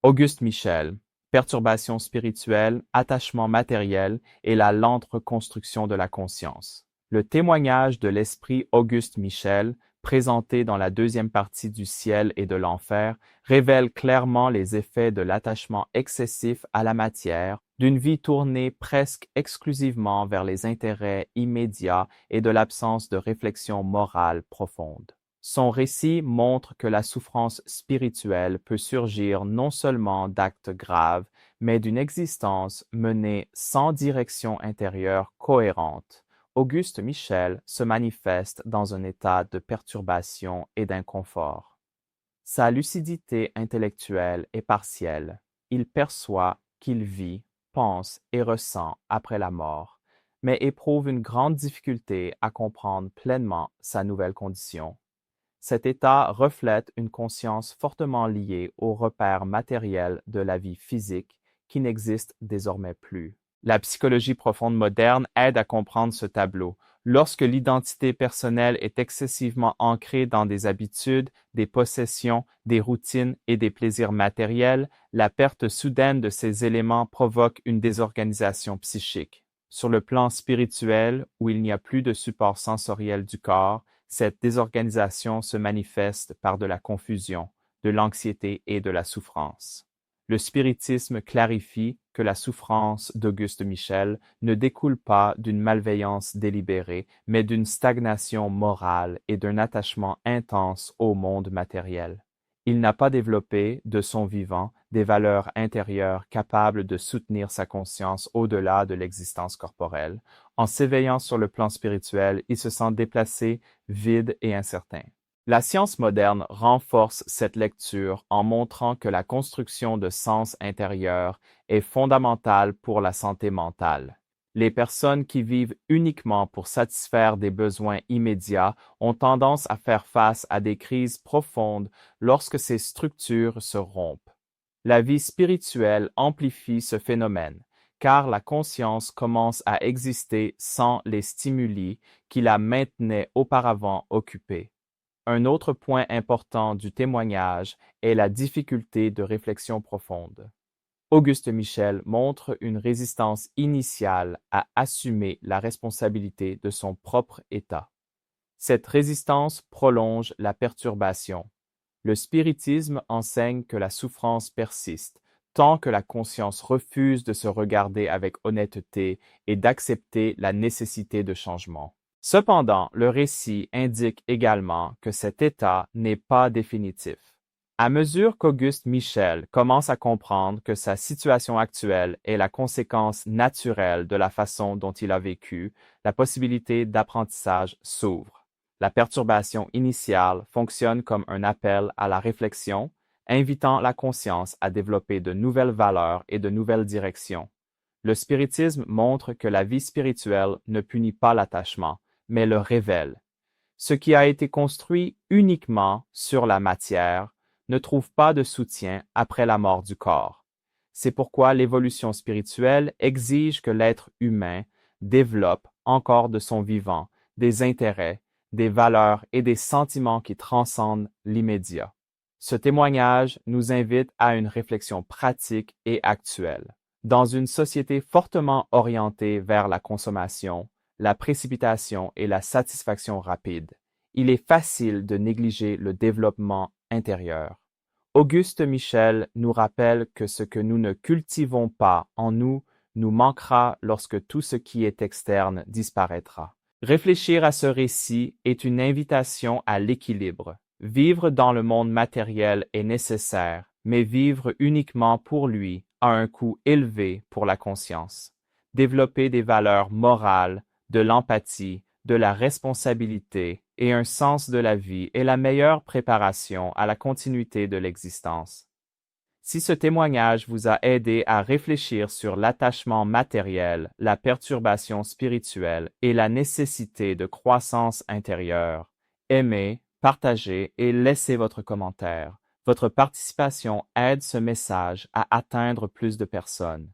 Auguste Michel, perturbation spirituelle, attachement matériel et la lente reconstruction de la conscience. Le témoignage de l'esprit Auguste Michel, présenté dans la deuxième partie du Ciel et de l'Enfer, révèle clairement les effets de l'attachement excessif à la matière, d'une vie tournée presque exclusivement vers les intérêts immédiats et de l'absence de réflexion morale profonde. Son récit montre que la souffrance spirituelle peut surgir non seulement d'actes graves, mais d'une existence menée sans direction intérieure cohérente. Auguste Michel se manifeste dans un état de perturbation et d'inconfort. Sa lucidité intellectuelle est partielle. Il perçoit qu'il vit, pense et ressent après la mort, mais éprouve une grande difficulté à comprendre pleinement sa nouvelle condition. Cet état reflète une conscience fortement liée aux repères matériels de la vie physique qui n'existent désormais plus. La psychologie profonde moderne aide à comprendre ce tableau. Lorsque l'identité personnelle est excessivement ancrée dans des habitudes, des possessions, des routines et des plaisirs matériels, la perte soudaine de ces éléments provoque une désorganisation psychique. Sur le plan spirituel, où il n'y a plus de support sensoriel du corps, cette désorganisation se manifeste par de la confusion, de l'anxiété et de la souffrance. Le spiritisme clarifie que la souffrance d'Auguste Michel ne découle pas d'une malveillance délibérée, mais d'une stagnation morale et d'un attachement intense au monde matériel. Il n'a pas développé, de son vivant, des valeurs intérieures capables de soutenir sa conscience au-delà de l'existence corporelle. En s'éveillant sur le plan spirituel, il se sent déplacé, vide et incertain. La science moderne renforce cette lecture en montrant que la construction de sens intérieurs est fondamentale pour la santé mentale. Les personnes qui vivent uniquement pour satisfaire des besoins immédiats ont tendance à faire face à des crises profondes lorsque ces structures se rompent. La vie spirituelle amplifie ce phénomène, car la conscience commence à exister sans les stimuli qui la maintenaient auparavant occupée. Un autre point important du témoignage est la difficulté de réflexion profonde. Auguste Michel montre une résistance initiale à assumer la responsabilité de son propre état. Cette résistance prolonge la perturbation. Le spiritisme enseigne que la souffrance persiste tant que la conscience refuse de se regarder avec honnêteté et d'accepter la nécessité de changement. Cependant, le récit indique également que cet état n'est pas définitif. À mesure qu'Auguste Michel commence à comprendre que sa situation actuelle est la conséquence naturelle de la façon dont il a vécu, la possibilité d'apprentissage s'ouvre. La perturbation initiale fonctionne comme un appel à la réflexion, invitant la conscience à développer de nouvelles valeurs et de nouvelles directions. Le spiritisme montre que la vie spirituelle ne punit pas l'attachement, mais le révèle. Ce qui a été construit uniquement sur la matière ne trouve pas de soutien après la mort du corps. C'est pourquoi l'évolution spirituelle exige que l'être humain développe encore de son vivant des intérêts, des valeurs et des sentiments qui transcendent l'immédiat. Ce témoignage nous invite à une réflexion pratique et actuelle. Dans une société fortement orientée vers la consommation, la précipitation et la satisfaction rapide, il est facile de négliger le développement intérieur. Auguste Michel nous rappelle que ce que nous ne cultivons pas en nous nous manquera lorsque tout ce qui est externe disparaîtra. Réfléchir à ce récit est une invitation à l'équilibre. Vivre dans le monde matériel est nécessaire, mais vivre uniquement pour lui a un coût élevé pour la conscience. Développer des valeurs morales, de l'empathie, de la responsabilité et un sens de la vie est la meilleure préparation à la continuité de l'existence. Si ce témoignage vous a aidé à réfléchir sur l'attachement matériel, la perturbation spirituelle et la nécessité de croissance intérieure, aimez, partagez et laissez votre commentaire. Votre participation aide ce message à atteindre plus de personnes.